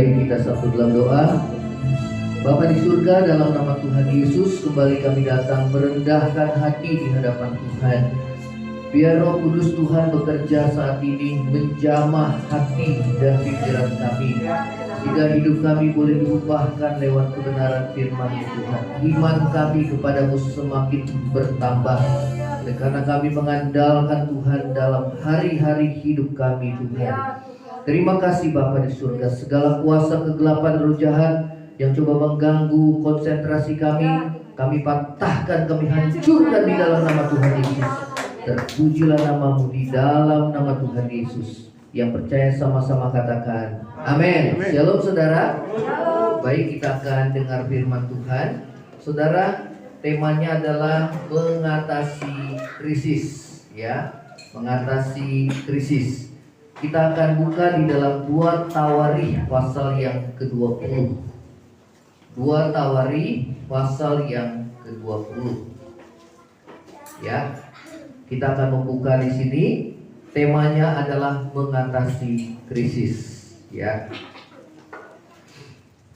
Baik, kita satu dalam doa. Bapa di surga, dalam nama Tuhan Yesus, kembali kami datang merendahkan hati di hadapan Tuhan. Biar Roh Kudus Tuhan bekerja saat ini, menjamah hati dan pikiran kami, sehingga hidup kami boleh diubahkan lewat kebenaran firman Tuhan. Iman kami kepadamu semakin bertambah, karena kami mengandalkan Tuhan dalam hari-hari hidup kami, Tuhan. Terima kasih Bapa di surga, segala kuasa kegelapan roh jahat yang coba mengganggu konsentrasi kami patahkan, kami hancurkan di dalam nama Tuhan Yesus. Terpujilah namamu di dalam nama Tuhan Yesus. Yang percaya sama-sama katakan amin. Shalom saudara. Baik, kita akan dengar firman Tuhan. Saudara, temanya adalah mengatasi krisis, ya, mengatasi krisis. Kita akan buka di dalam 2 Tawarikh pasal yang ke-20. 2 Tawarikh pasal yang ke-20. Ya. Kita akan membuka di sini. Temanya adalah mengatasi krisis, ya.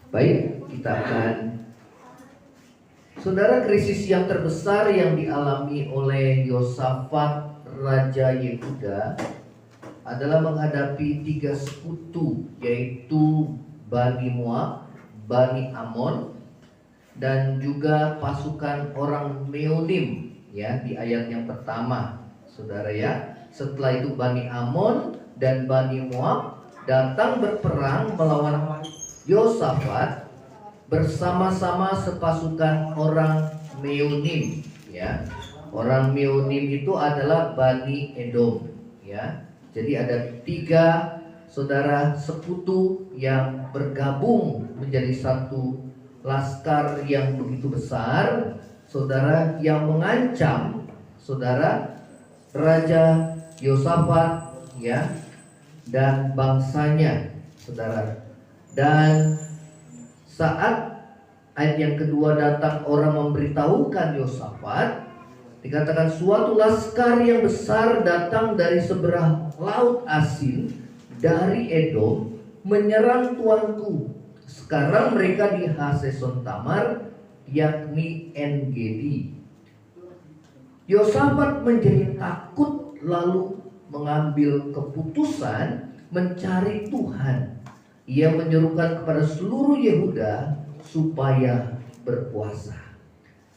Baik, kita akan. Saudara, krisis yang terbesar yang dialami oleh Yosafat Raja Yehuda adalah menghadapi 3 sekutu, yaitu Bani Moab, Bani Amon, dan juga pasukan orang Meonim, ya, di ayat yang pertama, saudara, ya. Setelah itu Bani Amon dan Bani Moab datang berperang melawan Yosafat bersama-sama sepasukan orang Meonim, ya. Orang Meonim itu adalah Bani Edom, ya. Jadi ada 3 saudara sekutu yang bergabung menjadi satu laskar yang begitu besar, saudara, yang mengancam saudara Raja Yosafat, ya, dan bangsanya, saudara. Dan saat ayat yang kedua datang, orang memberitahukan Yosafat, dikatakan suatu laskar yang besar datang dari seberang laut asin dari Edom menyerang tuanku. Sekarang mereka di Haseson Tamar, yakni En-Gedi. Yosafat menjadi takut, lalu mengambil keputusan mencari Tuhan. Ia menyerukan kepada seluruh Yehuda supaya berpuasa.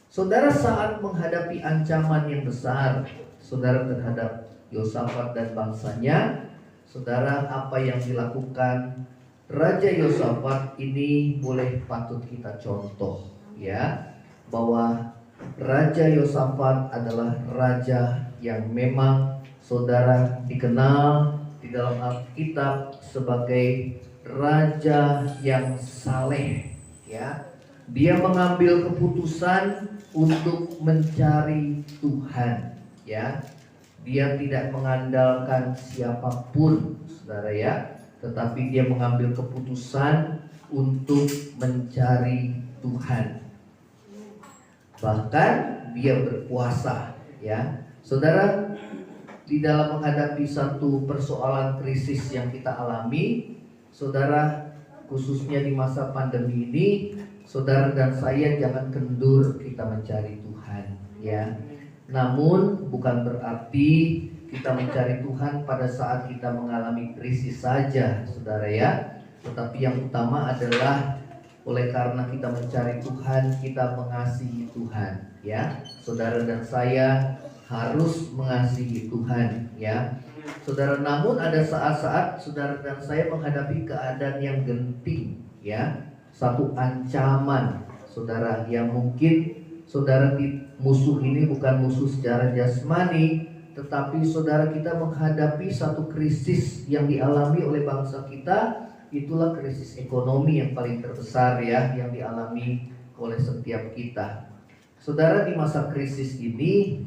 Saudara, saat menghadapi ancaman yang besar, saudara, terhadap Yosafat dan bangsanya, saudara, apa yang dilakukan Raja Yosafat ini boleh patut kita contoh, ya, bahwa Raja Yosafat adalah raja yang memang, saudara, dikenal di dalam Alkitab sebagai raja yang saleh, ya. Dia mengambil keputusan untuk mencari Tuhan, ya. Dia tidak mengandalkan siapapun, saudara, ya, tetapi dia mengambil keputusan untuk mencari Tuhan. Bahkan dia berpuasa, ya. Saudara, di dalam menghadapi satu persoalan krisis yang kita alami, saudara, khususnya di masa pandemi ini, saudara dan saya jangan kendur kita mencari Tuhan, ya. Namun bukan berarti kita mencari Tuhan pada saat kita mengalami krisis saja, saudara, ya. Tetapi yang utama adalah oleh karena kita mencari Tuhan, kita mengasihi Tuhan, ya. Saudara dan saya harus mengasihi Tuhan, ya. Saudara, namun ada saat-saat saudara dan saya menghadapi keadaan yang genting, ya. Satu ancaman, saudara, yang mungkin saudara, musuh ini bukan musuh secara jasmani, tetapi saudara, kita menghadapi satu krisis yang dialami oleh bangsa kita. Itulah krisis ekonomi yang paling terbesar, ya, yang dialami oleh setiap kita. Saudara, di masa krisis ini,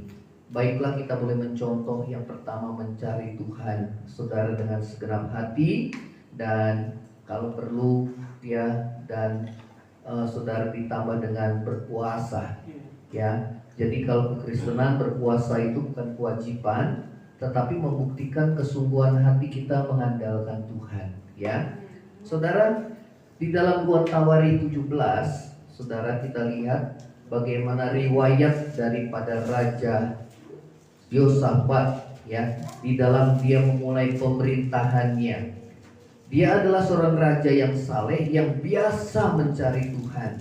baiklah kita boleh mencontoh yang pertama mencari Tuhan, saudara, dengan segenap hati, dan kalau perlu, ya, dan saudara ditambah dengan berpuasa, ya. Jadi kalau kekristenan berpuasa itu bukan kewajiban, tetapi membuktikan kesungguhan hati kita mengandalkan Tuhan, ya. Saudara, Di dalam 2 Tawari 17, saudara, kita lihat bagaimana riwayat daripada Raja Yosafat, ya, di dalam dia memulai pemerintahannya. Dia adalah seorang raja yang saleh, yang biasa mencari Tuhan,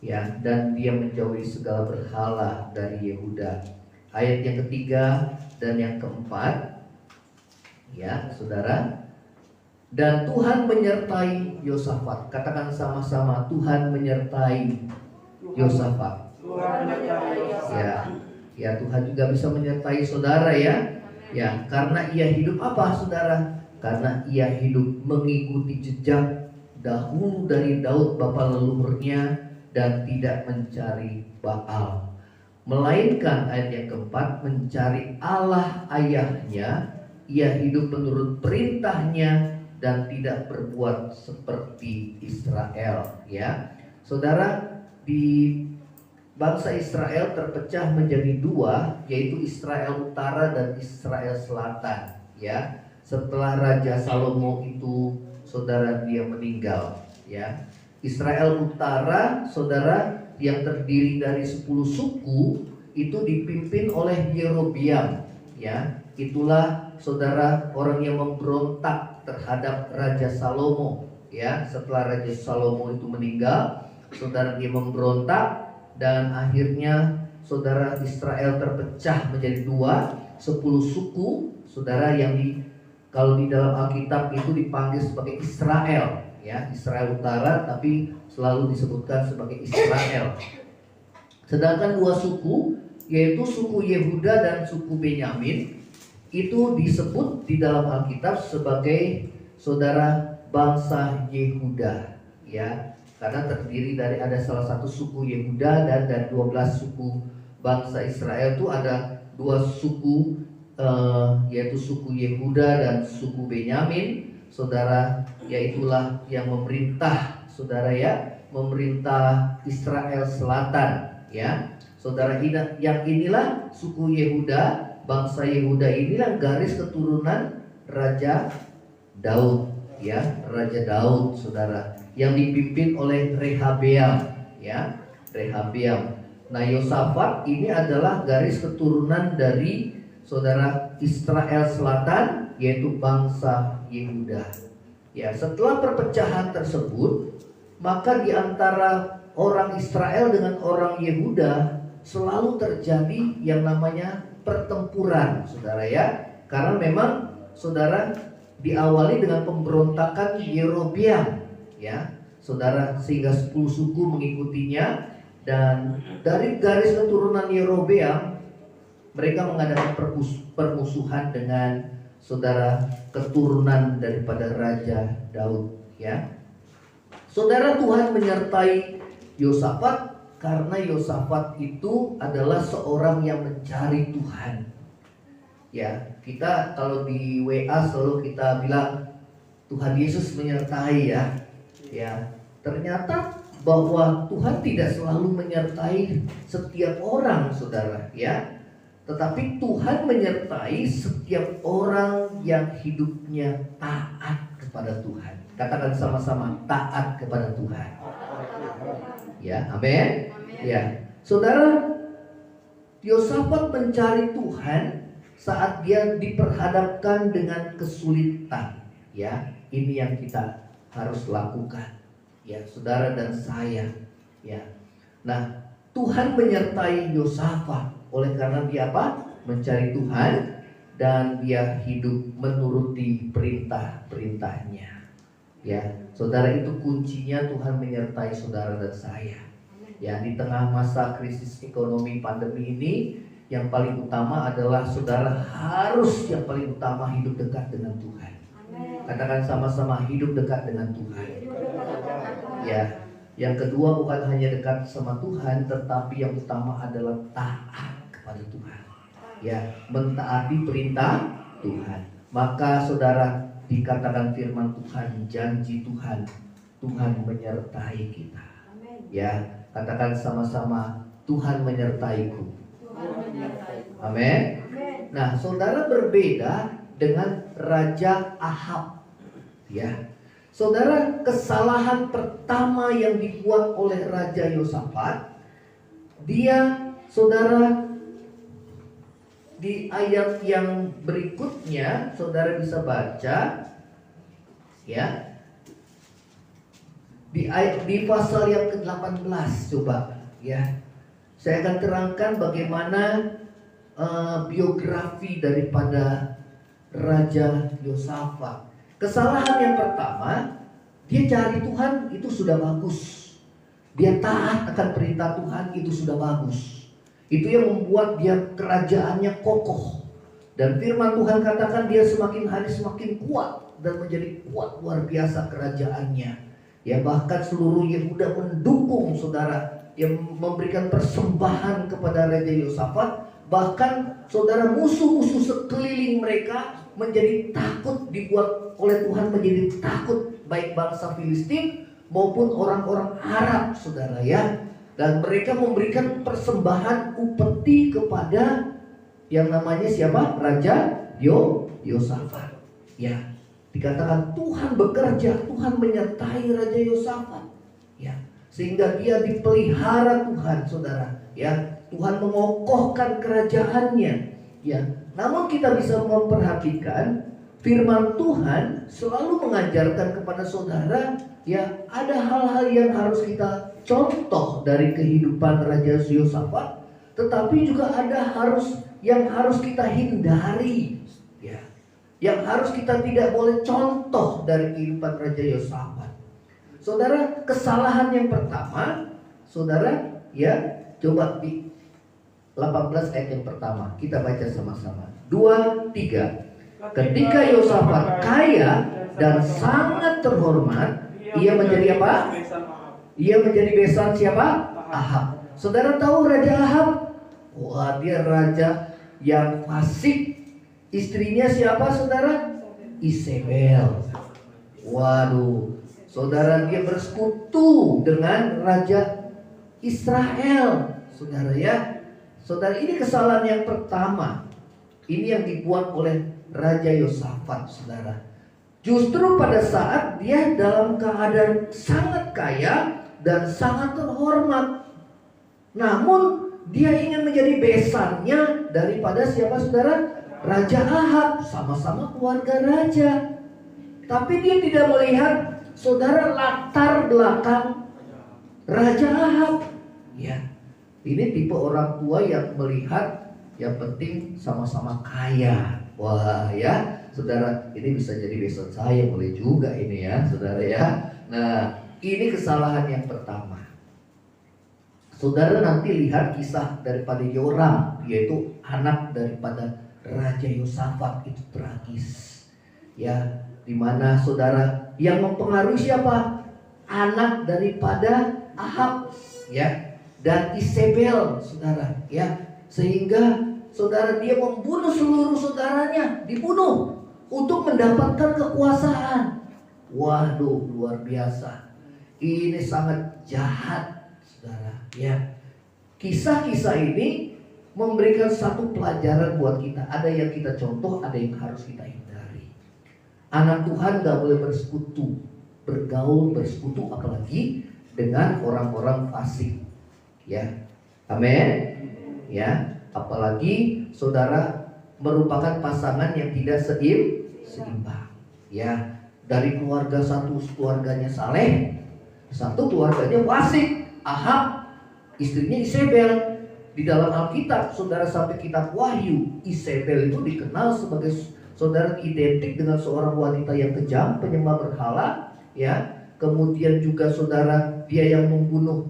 ya, dan dia menjauhi segala berhala dari Yehuda. Ayat yang ketiga dan yang keempat, ya, saudara. Dan Tuhan menyertai Yosafat. Katakan sama-sama, Tuhan menyertai Yosafat. Ya, ya, Tuhan juga bisa menyertai saudara, ya. Ya, karena ia hidup apa, saudara? Karena ia hidup mengikuti jejak dahulu dari Daud bapa leluhurnya, dan tidak mencari Baal, melainkan ayat yang keempat, mencari Allah ayahnya. Ia hidup menurut perintahnya dan tidak berbuat seperti Israel, ya. Saudara, di bangsa Israel terpecah menjadi dua, yaitu Israel Utara dan Israel Selatan, ya. Setelah Raja Salomo itu, saudara, dia meninggal, ya. Israel Utara, saudara, yang terdiri dari 10 suku, itu dipimpin oleh Yerobeam, ya. Itulah, saudara, orang yang memberontak terhadap Raja Salomo, ya. Setelah Raja Salomo itu meninggal, saudara, dia memberontak, dan akhirnya, saudara, Israel terpecah menjadi dua, 10 suku, saudara, yang kalau di dalam Alkitab itu dipanggil sebagai Israel, ya, Israel Utara, tapi selalu disebutkan sebagai Israel. Sedangkan dua suku, yaitu suku Yehuda dan suku Benyamin, itu disebut di dalam Alkitab sebagai, saudara, bangsa Yehuda, ya, karena terdiri dari ada salah satu suku Yehuda dan 12 suku bangsa Israel. Itu ada dua suku, yaitu suku Yehuda dan suku Benyamin, saudara, yaitulah yang memerintah, saudara, ya, memerintah Israel Selatan, ya, saudara. Yang inilah suku Yehuda, bangsa Yehuda inilah garis keturunan Raja Daud, ya, Raja Daud, saudara, yang dipimpin oleh Rehabeam, ya, Rehabeam. Nah, Yosafat ini adalah garis keturunan dari, saudara, Israel Selatan, yaitu bangsa Yehuda. Ya, setelah perpecahan tersebut, maka di antara orang Israel dengan orang Yehuda selalu terjadi yang namanya pertempuran, saudara, ya. Karena memang, saudara, diawali dengan pemberontakan Yerobeam, ya, saudara, sehingga 10 suku mengikutinya. Dan dari garis keturunan Yerobeam, mereka mengadakan permusuhan dengan, saudara, keturunan daripada Raja Daud, ya. Saudara, Tuhan menyertai Yosafat karena Yosafat itu adalah seorang yang mencari Tuhan. Ya, kita kalau di WA selalu kita bilang Tuhan Yesus menyertai, ya. Ya, ternyata bahwa Tuhan tidak selalu menyertai setiap orang, saudara, ya. Tetapi Tuhan menyertai setiap orang yang hidupnya taat kepada Tuhan. Katakan sama-sama, taat kepada Tuhan. Ya, amin. Ya, saudara, Yosafat mencari Tuhan saat dia diperhadapkan dengan kesulitan. Ya, ini yang kita harus lakukan, ya, saudara dan saya. Ya, nah, Tuhan menyertai Yosafat oleh karena dia apa? Mencari Tuhan dan dia hidup menuruti perintah-perintahnya. Ya, saudara, itu kuncinya Tuhan menyertai saudara dan saya. Ya, di tengah masa krisis ekonomi pandemi ini, yang paling utama adalah saudara harus yang paling utama hidup dekat dengan Tuhan. Katakan sama-sama, hidup dekat dengan Tuhan. Ya, yang kedua bukan hanya dekat sama Tuhan, tetapi yang utama adalah taat kepada Tuhan. Ya, mentaati perintah Tuhan. Maka saudara, dikatakan firman Tuhan, janji Tuhan, Tuhan menyertai kita. Ya, katakan sama-sama, Tuhan menyertaiku. Amin. Nah, saudara, berbeda dengan Raja Ahab. Ya, Saudara, kesalahan pertama yang dibuat oleh Raja Yosafat, dia, saudara, di ayat yang berikutnya, saudara bisa baca, ya, di pasal yang ke-18, coba, ya. Saya akan terangkan bagaimana biografi daripada Raja Yosafat. Kesalahan yang pertama, dia cari Tuhan itu sudah bagus. Dia taat akan perintah Tuhan itu sudah bagus. Itu yang membuat dia kerajaannya kokoh. Dan firman Tuhan katakan dia semakin hari semakin kuat dan menjadi kuat luar biasa kerajaannya. Ya, bahkan seluruh Yehuda mendukung saudara, yang memberikan persembahan kepada Raja Yosafat. Bahkan saudara, musuh-musuh sekeliling mereka menjadi takut, dibuat oleh Tuhan menjadi takut, baik bangsa Filistin maupun orang-orang Arab, saudara, ya. Dan mereka memberikan persembahan upeti kepada yang namanya siapa? Raja Yosafat. Ya, dikatakan Tuhan bekerja, Tuhan menyertai Raja Yosafat. Ya, sehingga dia dipelihara Tuhan, saudara. Ya, Tuhan mengokohkan kerajaannya. Ya, namun kita bisa memperhatikan firman Tuhan selalu mengajarkan kepada saudara, ya, ada hal-hal yang harus kita contoh dari kehidupan Raja Yosafat, tetapi juga ada yang harus kita hindari, ya, yang harus kita tidak boleh contoh dari kehidupan Raja Yosafat. Saudara, kesalahan yang pertama, saudara, ya, coba di 18 ayat yang pertama kita baca sama-sama. 2, 3. Ketika Yosafat kaya dan sangat terhormat, ia menjadi apa? Ia menjadi besan siapa? Ahab. Saudara tahu Raja Ahab? Wah, dia raja yang fasik. Istrinya siapa, saudara? Isabel. Waduh, saudara, dia bersekutu dengan Raja Israel, saudara, ya. Saudara, ini kesalahan yang pertama. Ini yang dibuat oleh Raja Yosafat, saudara. Justru pada saat dia dalam keadaan sangat kaya dan sangat terhormat, namun dia ingin menjadi besannya daripada siapa, saudara? Raja Ahab, sama-sama keluarga raja. Tapi dia tidak melihat, saudara, latar belakang Raja Ahab. Ya, ini tipe orang tua yang melihat yang penting sama-sama kaya. Wah, ya, saudara, ini bisa jadi besan saya, boleh juga ini, ya, saudara, ya. Nah, ini kesalahan yang pertama. Saudara nanti lihat kisah daripada Yoram, yaitu anak daripada Raja Yosafat, itu tragis. Ya, dimana saudara yang mempengaruhi siapa? Anak daripada Ahab, ya. Dan Isabel, saudara, ya, sehingga saudara dia membunuh seluruh saudaranya, dibunuh untuk mendapatkan kekuasaan. Waduh, luar biasa. Ini sangat jahat, saudara, ya. Kisah-kisah ini memberikan satu pelajaran buat kita. Ada yang kita contoh, ada yang harus kita hindari. Anak Tuhan gak boleh bersekutu, bergaul, bersekutu, apalagi dengan orang-orang fasik. Ya, amin. Ya, apalagi saudara merupakan pasangan yang tidak seimbang. Ya, dari keluarga satu keluarganya saleh, satu keluarganya fasik. Ahab, istrinya Isabel. Di dalam Alkitab, saudara, sampai kitab Wahyu, Isabel itu dikenal sebagai, saudara, identik dengan seorang wanita yang kejam, penyembah berhala. Ya, kemudian juga saudara, dia yang membunuh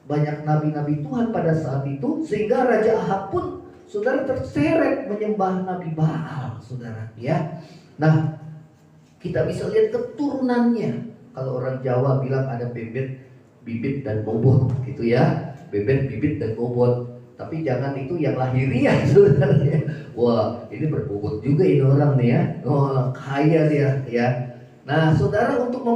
banyak nabi-nabi Tuhan pada saat itu, sehingga Raja Ahab pun, saudara, terseret menyembah Nabi Baal, saudara, ya. Nah, kita bisa lihat keturunannya. Kalau orang Jawa bilang ada bebet, bibit dan bobot, gitu, ya. Bebet, bibit dan bobot. Tapi jangan itu yang lahiriah, saudara, ya. Wah, ini berbobot juga ini orang nih, ya. Oh, kaya dia, ya. Nah, saudara, untuk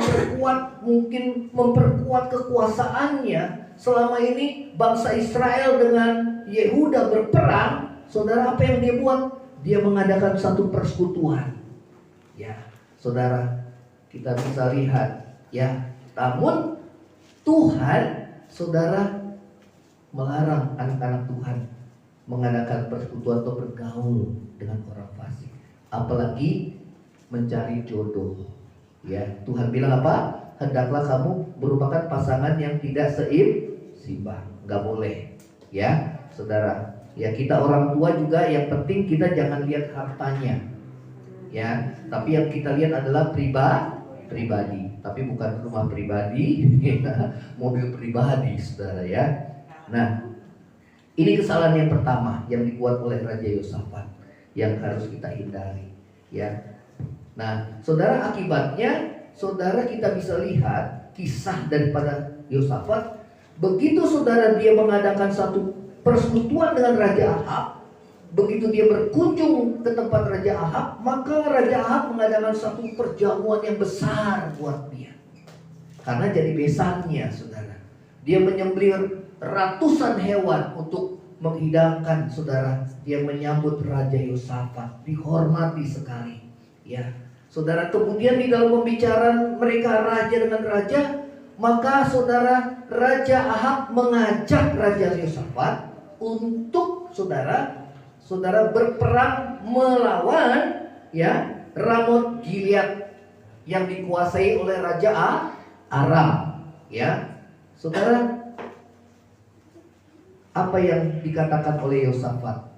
mungkin memperkuat kekuasaannya. Selama ini bangsa Israel dengan Yehuda berperang, saudara, apa yang dia buat? Dia mengadakan satu persekutuan. Ya, saudara, kita bisa lihat ya. Namun Tuhan, saudara, melarang anak-anak Tuhan mengadakan persekutuan atau bergaul dengan orang fasik, apalagi mencari jodoh. Ya, Tuhan bilang apa? Hendaklah kamu merupakan pasangan yang tidak seimbang. Nggak boleh. Ya, saudara. Ya, kita orang tua juga yang penting kita jangan lihat hartanya. Ya, tapi yang kita lihat adalah pribadi. Tapi bukan rumah pribadi, mobil pribadi, saudara ya. Nah, ini kesalahan yang pertama yang dibuat oleh Raja Yosafat yang harus kita hindari. Ya. Nah, saudara, akibatnya saudara kita bisa lihat kisah daripada Yosafat. Begitu saudara dia mengadakan satu persekutuan dengan Raja Ahab, begitu dia berkunjung ke tempat Raja Ahab, maka Raja Ahab mengadakan satu perjamuan yang besar buat dia. Karena jadi besannya, saudara. Dia menyembelih ratusan hewan untuk menghidangkan, saudara. Dia menyambut Raja Yosafat, dihormati sekali. Ya, saudara, kemudian di dalam pembicaraan mereka raja dengan raja, maka saudara, Raja Ahab mengajak Raja Yosafat untuk saudara berperang melawan ya Ramot Gilead yang dikuasai oleh Raja Aram. Ya, saudara, apa yang dikatakan oleh Yosafat?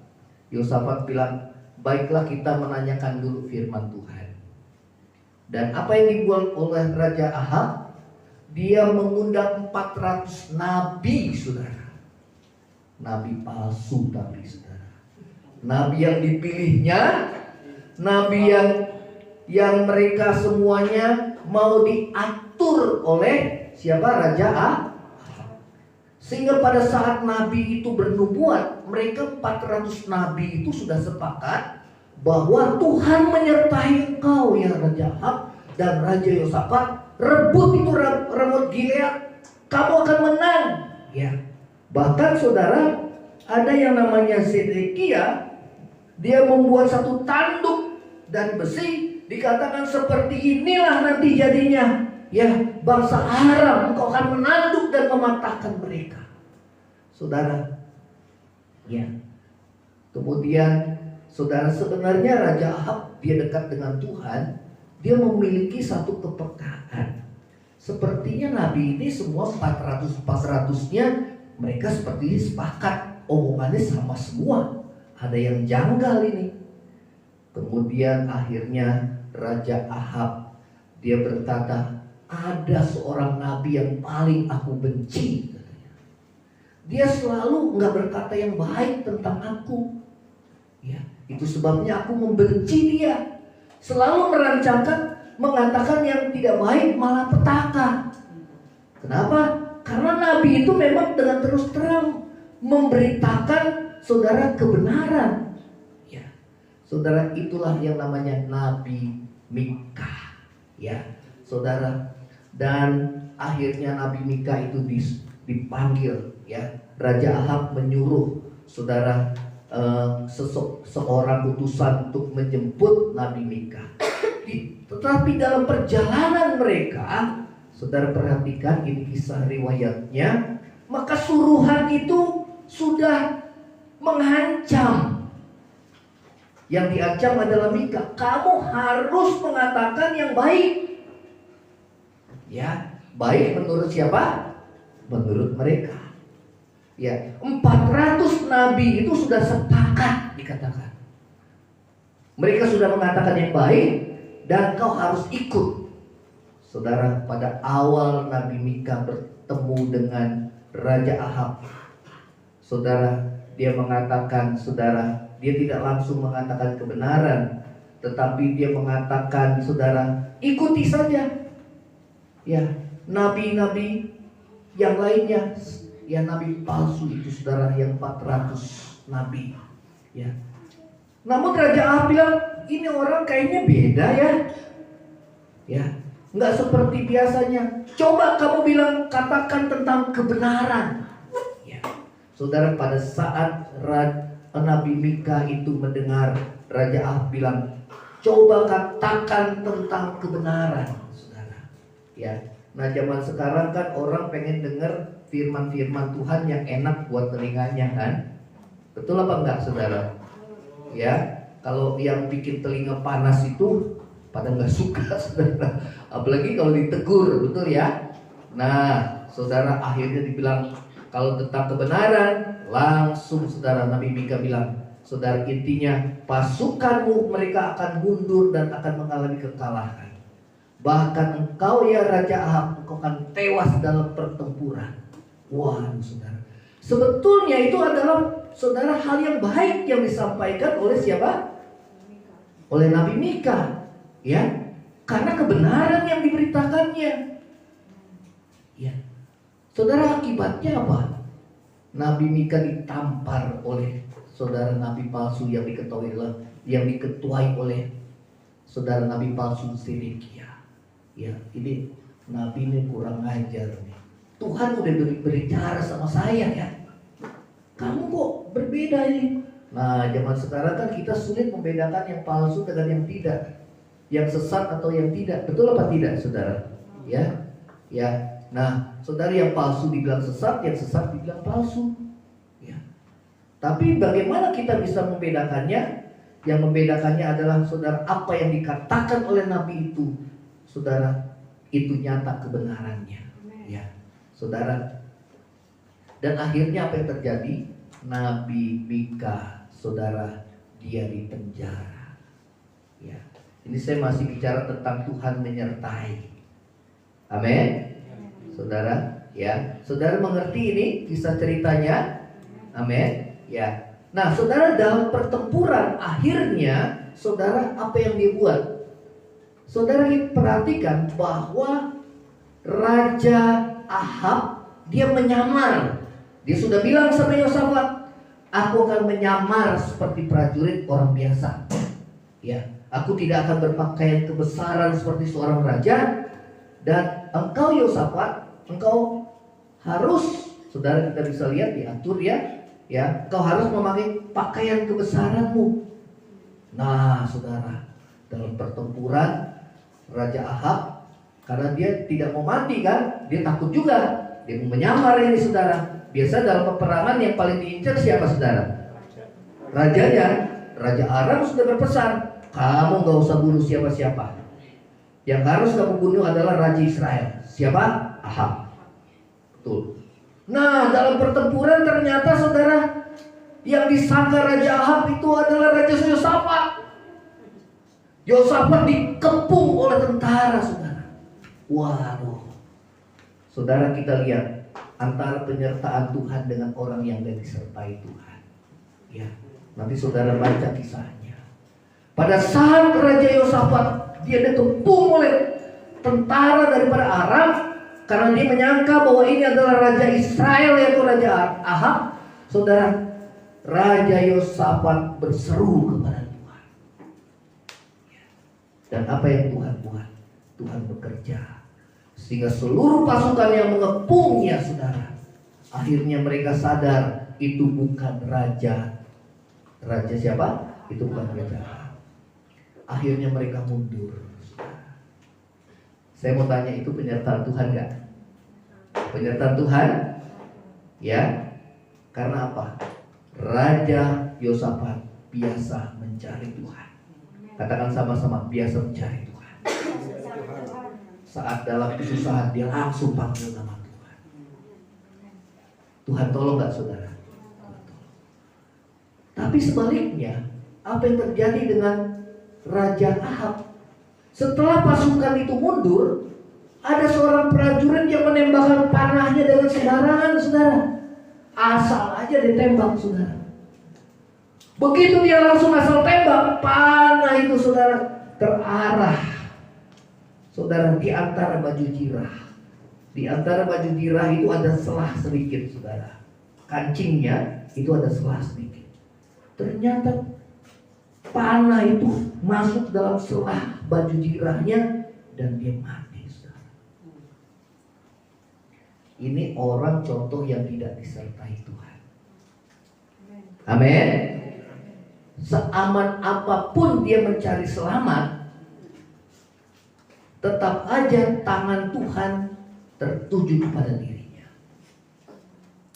Yosafat bilang, baiklah kita menanyakan dulu firman Tuhan. Dan apa yang dibuat oleh Raja Ahab? Dia mengundang 400 nabi, saudara. Nabi palsu tapi, saudara. Nabi yang dipilihnya, nabi yang mereka semuanya mau diatur oleh siapa? Raja Ahab. Sehingga pada saat nabi itu bernubuat, mereka 400 nabi itu sudah sepakat bahwa Tuhan menyertai engkau ya Raja Ahab dan Raja Yosafat. Rebut itu Ramot Gilead, kamu akan menang. Ya, bahkan saudara, ada yang namanya Zedekia, dia membuat satu tanduk dari besi, dikatakan seperti inilah nanti jadinya. Ya, bangsa Aram, engkau akan menanduk dan mematahkan mereka. Saudara, ya. Kemudian, saudara, sebenarnya Raja Ahab dia dekat dengan Tuhan. Dia memiliki satu kepekaan. Sepertinya nabi ini semua 400-400-nya mereka seperti sepakat, omongannya sama semua. Ada yang janggal ini. Kemudian akhirnya Raja Ahab dia berkata, ada seorang nabi yang paling aku benci, katanya. Dia selalu nggak berkata yang baik tentang aku. Ya, itu sebabnya aku membenci dia. Selalu mengatakan yang tidak baik, malah petaka. Kenapa? Karena nabi itu memang dengan terus terang memberitakan saudara kebenaran. Ya, saudara, itulah yang namanya Nabi Mika. Ya, saudara. Dan akhirnya Nabi Mika itu dipanggil. Ya, Raja Ahab menyuruh saudara seorang utusan untuk menjemput Nabi Mika. Tetapi dalam perjalanan mereka, saudara perhatikan ini kisah riwayatnya, maka suruhan itu sudah mengancam. Yang diancam adalah Mika, kamu harus mengatakan yang baik. Ya, baik menurut siapa? Menurut mereka. Ya, 400 nabi itu sudah sepakat dikatakan. Mereka sudah mengatakan yang baik dan kau harus ikut. Saudara, pada awal Nabi Mika bertemu dengan Raja Ahab, saudara, dia mengatakan, saudara, dia tidak langsung mengatakan kebenaran, tetapi dia mengatakan, saudara, ikuti saja. Ya, nabi-nabi yang lainnya. Ya, nabi palsu itu, saudara, yang 400 nabi. Ya. Namun Raja Ahab bilang, ini orang kayaknya beda ya. Ya, nggak seperti biasanya. Coba kamu bilang, katakan tentang kebenaran. Ya. Saudara, pada saat Nabi Mika itu mendengar, Raja Ahab bilang, coba katakan tentang kebenaran. Saudara. Ya. Nah, zaman sekarang kan orang pengen dengar firman-firman Tuhan yang enak buat telinganya kan? Betul apa enggak, saudara? Ya, kalau yang bikin telinga panas itu pada nggak suka, saudara. Apalagi kalau ditegur, betul ya? Nah, saudara, akhirnya dibilang kalau tentang kebenaran, langsung saudara Nabi Mika bilang, saudara, intinya pasukanmu mereka akan mundur dan akan mengalami kekalahan. Bahkan engkau ya Raja Ahab, engkau akan tewas dalam pertempuran. Waduh, saudara. Sebetulnya itu adalah, saudara, hal yang baik yang disampaikan oleh siapa? Oleh Nabi Mika, ya, karena kebenaran yang diberitakannya. Ya, saudara, akibatnya apa? Nabi Mika ditampar oleh saudara nabi palsu yang diketuai oleh saudara nabi palsu Zedekia. Ya, ini nabi ini kurang ajar nih. Tuhan udah berbicara sama saya ya. Kamu kok berbeda ini? Nah, zaman sekarang kan kita sulit membedakan yang palsu dengan yang tidak, yang sesat atau yang tidak. Betul apa tidak, saudara? Ya, ya. Nah, saudara, yang palsu dibilang sesat, yang sesat dibilang palsu. Ya. Tapi bagaimana kita bisa membedakannya? Yang membedakannya adalah, saudara, apa yang dikatakan oleh nabi itu, saudara, itu nyata kebenarannya. Ya, saudara. Dan akhirnya apa yang terjadi? Nabi Mika, saudara, dia dipenjara. Ya. Ini saya masih bicara tentang Tuhan menyertai. Amin. Saudara, ya. Saudara mengerti ini kisah ceritanya? Amin. Ya. Nah, saudara, dalam pertempuran akhirnya, saudara, apa yang dia buat? Saudara, perhatikan bahwa Raja Ahab dia menyamar. Dia sudah bilang sama Yosafat, aku akan menyamar seperti prajurit orang biasa. Ya, aku tidak akan berpakaian kebesaran seperti seorang raja. Dan engkau Yosafat, engkau harus, saudara, kita bisa lihat diatur ya, ya, engkau harus memakai pakaian kebesaranmu. Nah, saudara, dalam pertempuran Raja Ahab, karena dia tidak mau mati kan, dia takut juga, dia mau menyamar ini, saudara. Biasa dalam peperangan yang paling diincar siapa, saudara? Rajanya. Raja Aram sudah berpesan, kamu gak usah bunuh siapa-siapa. Yang harus kamu bunuh adalah Raja Israel. Siapa? Ahab. Betul. Nah, dalam pertempuran ternyata, saudara, yang disangka Raja Ahab itu adalah Raja Yosafat. Yosafat dikepung oleh tentara, saudara. Waduh. Saudara, kita lihat antara penyertaan Tuhan dengan orang yang tidak disertai Tuhan. Ya, nanti saudara baca kisahnya. Pada saat Raja Yosafat dia dikepung oleh tentara daripada Aram, karena dia menyangka bahwa ini adalah Raja Israel, yaitu Raja Ahab. Saudara, Raja Yosafat berseru kepada Tuhan. Dan apa yang Tuhan buat? Tuhan bekerja sehingga seluruh pasukan yang mengepungnya, saudara, akhirnya mereka sadar itu bukan raja. Raja siapa? Itu bukan raja. Akhirnya mereka mundur. Saya mau tanya, itu penyertaan Tuhan gak? Penyertaan Tuhan? Ya. Karena apa? Raja Yosafat biasa mencari Tuhan. Katakan sama-sama, biasa mencari Tuhan. Saat dalam kesusahan dia langsung panggil nama Tuhan. Tuhan tolong gak, saudara? Tapi sebaliknya, apa yang terjadi dengan Raja Ahab? Setelah pasukan itu mundur, ada seorang prajurit yang menembakkan panahnya dengan sembarangan, saudara. Asal aja ditembak, saudara. Begitu dia langsung asal tembak, panah itu, saudara, terarah, saudara, di antara baju jirah. Di antara baju jirah itu ada selah sedikit, saudara. Kancingnya itu ada selah sedikit. Ternyata panah itu masuk dalam selah baju jirahnya dan dia mati, saudara. Ini orang contoh yang tidak disertai Tuhan. Amin. Seaman apapun dia mencari selamat, tetap aja tangan Tuhan tertuju kepada dirinya.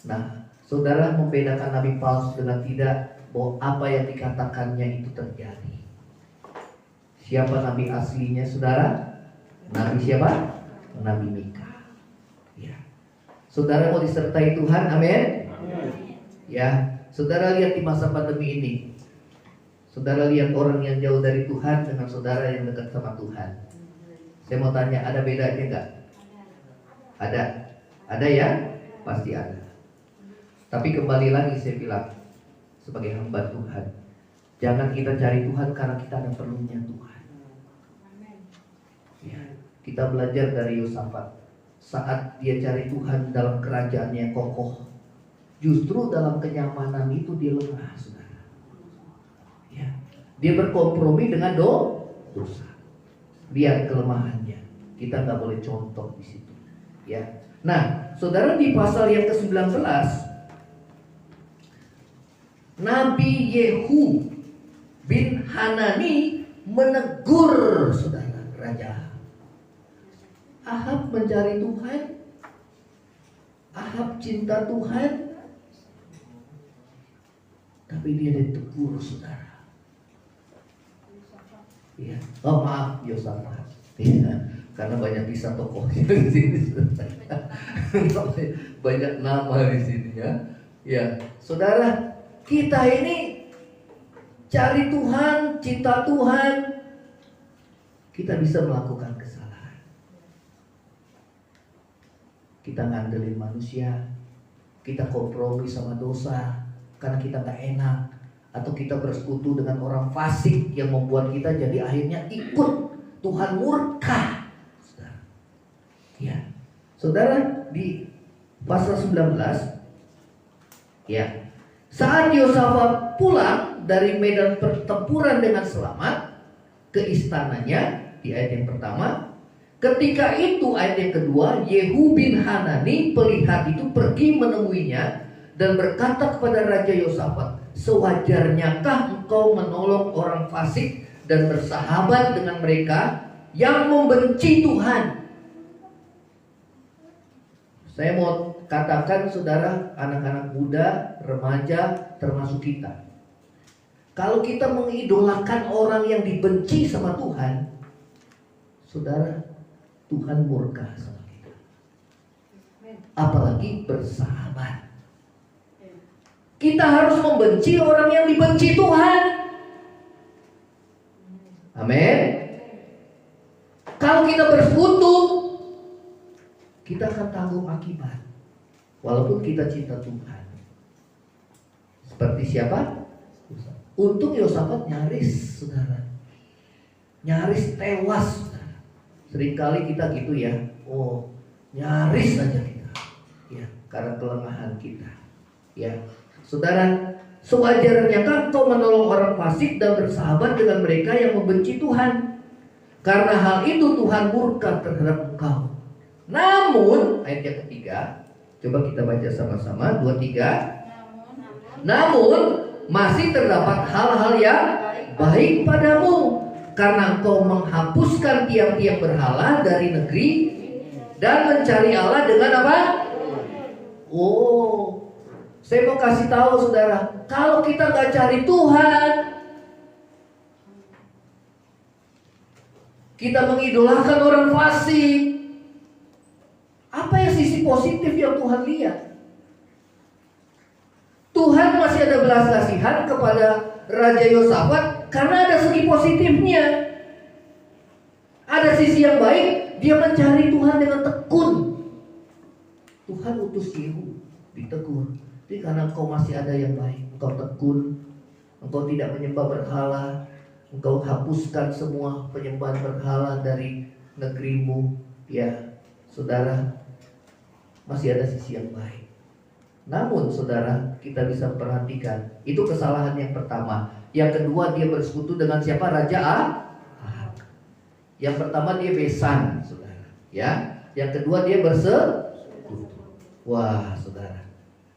Nah, saudara, membedakan nabi palsu dengan tidak, bahwa apa yang dikatakannya itu terjadi. Siapa nabi aslinya, saudara? Nabi siapa? Nabi Mika. Ya. Saudara mau disertai Tuhan, amin? Ya, saudara lihat di masa pandemi ini. Saudara lihat orang yang jauh dari Tuhan dengan saudara yang dekat sama Tuhan. Saya mau tanya, ada bedanya enggak? Ada. Ada ya? Pasti ada. Tapi kembali lagi saya bilang, sebagai hamba Tuhan, jangan kita cari Tuhan karena kita ada perlunya Tuhan. Ya, kita belajar dari Yosafat. Saat dia cari Tuhan dalam kerajaan yang kokoh, justru dalam kenyamanan itu dia lengah, saudara. Ya, dia berkompromi dengan dosa. Lihat kelemahannya. Kita nggak boleh contoh di situ. Ya. Nah, saudara, di pasal yang ke-19, Nabi Yehu bin Hanani menegur, saudara, Raja Ahab mencari Tuhan. Ahab cinta Tuhan, tapi dia ditegur, saudara. Ya. Oh maaf, Yosafat. Ya, karena banyak kisah tokoh di sini. Banyak nama di sini ya. Ya, saudara, kita ini cari Tuhan, cinta Tuhan, kita bisa melakukan kesalahan. Kita ngandelin manusia, kita kompromi sama dosa karena kita gak enak, atau kita bersekutu dengan orang fasik yang membuat kita jadi akhirnya ikut Tuhan murka. Saudara. Ya. Saudara, di pasal 19, ya. Saat Yosafat pulang dari medan pertempuran dengan selamat ke istananya, di ayat yang pertama, ketika itu ayat yang kedua, Yehu bin Hanani pelihat itu pergi menemuinya dan berkata kepada Raja Yosafat, sewajarnyakah engkau menolong orang fasik dan bersahabat dengan mereka yang membenci Tuhan? Saya mau katakan, saudara, anak-anak muda, remaja, termasuk kita, kalau kita mengidolakan orang yang dibenci sama Tuhan, saudara, Tuhan murka sama kita. Apalagi bersahabat. Kita harus membenci orang yang dibenci Tuhan. Amin. Kalau kita bersekutu, kita akan tanggung akibat. Walaupun kita cinta Tuhan. Seperti siapa? Untung Yosafat nyaris, saudara. Nyaris tewas, saudara. Seringkali kita gitu ya. Oh, nyaris saja kita. Ya, karena kelengahan kita. Ya. Saudara, sewajarnya kan kau menolong orang fasik dan bersahabat dengan mereka yang membenci Tuhan. Karena hal itu Tuhan murka terhadap engkau. Namun, ayat yang ketiga, coba kita baca sama-sama, 2-3. Namun, masih terdapat hal-hal yang baik padamu, karena engkau menghapuskan tiang-tiang berhala dari negeri dan mencari Allah dengan apa? Oh, saya mau kasih tahu, saudara, kalau kita nggak cari Tuhan, kita mengidolakan orang fasik, apa yang sisi positif yang Tuhan lihat? Tuhan masih ada belas kasihan kepada Raja Yosafat karena ada segi positifnya. Ada sisi yang baik, dia mencari Tuhan dengan tekun. Tuhan utus Yehu, ditegur. Tapi karena engkau masih ada yang baik, engkau tekun, engkau tidak menyembah berhala, engkau hapuskan semua penyembahan berhala dari negerimu, ya saudara, masih ada sisi yang baik. Namun saudara, kita bisa perhatikan, itu kesalahan yang pertama. Yang kedua, dia bersekutu dengan siapa? Raja Ahab. Yang pertama dia besan, saudara, ya. Yang kedua dia bersekutu. Wah, saudara.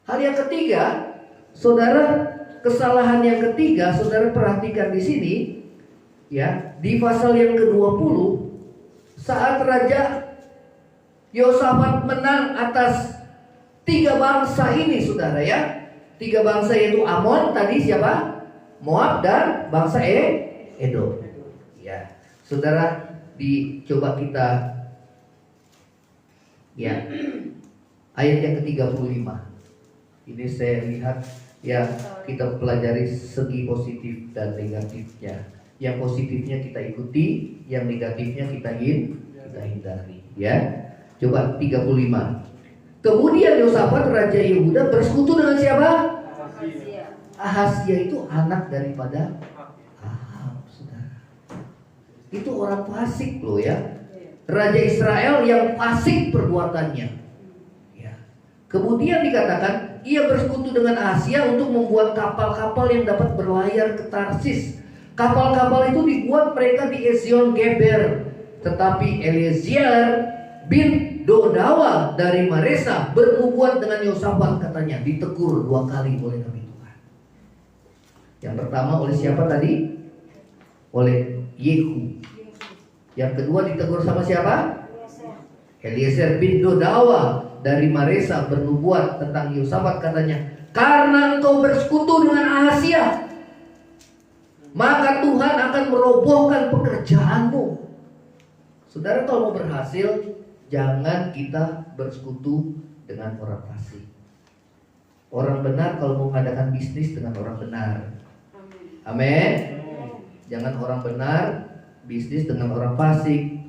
Hal yang ketiga, saudara, kesalahan yang ketiga, saudara perhatikan di sini, ya, di pasal yang ke-20, saat Raja Yosafat menang atas 3 bangsa ini, saudara ya. 3 bangsa yaitu Amon, tadi siapa? Moab, dan bangsa Edom. Ya, saudara, dicoba kita ya ayat yang ke-35. Ini saya lihat ya, kita pelajari segi positif dan negatifnya. Yang positifnya kita ikuti, yang negatifnya kita hindari ya. Coba 35. Kemudian Yosafat Raja Yehuda bersekutu dengan siapa? Ahazia itu anak daripada Ahab, saudara. Itu orang fasik loh ya. Raja Israel yang fasik perbuatannya ya. Kemudian dikatakan ia bersekutu dengan Ahazia untuk membuat kapal-kapal yang dapat berlayar ke Tarsis. Kapal-kapal itu dibuat mereka di Ezion Geber. Tetapi Eliezer bin Dodawa dari Maresa bernubuat dengan Yosafat, katanya ditegur 2 kali oleh Nabi Tuhan. Yang pertama oleh siapa tadi? Oleh Yehu. Yang kedua ditegur sama siapa? Eliezer bin Dodawa dari Maresa bernubuat tentang Yosafat, katanya, karena engkau bersekutu dengan Ahazia, maka Tuhan akan merobohkan pekerjaanmu. Saudara, kalau mau berhasil, jangan kita bersekutu dengan orang fasik. Orang benar kalau mau mengadakan bisnis dengan orang benar. Amin. Jangan orang benar bisnis dengan orang fasik.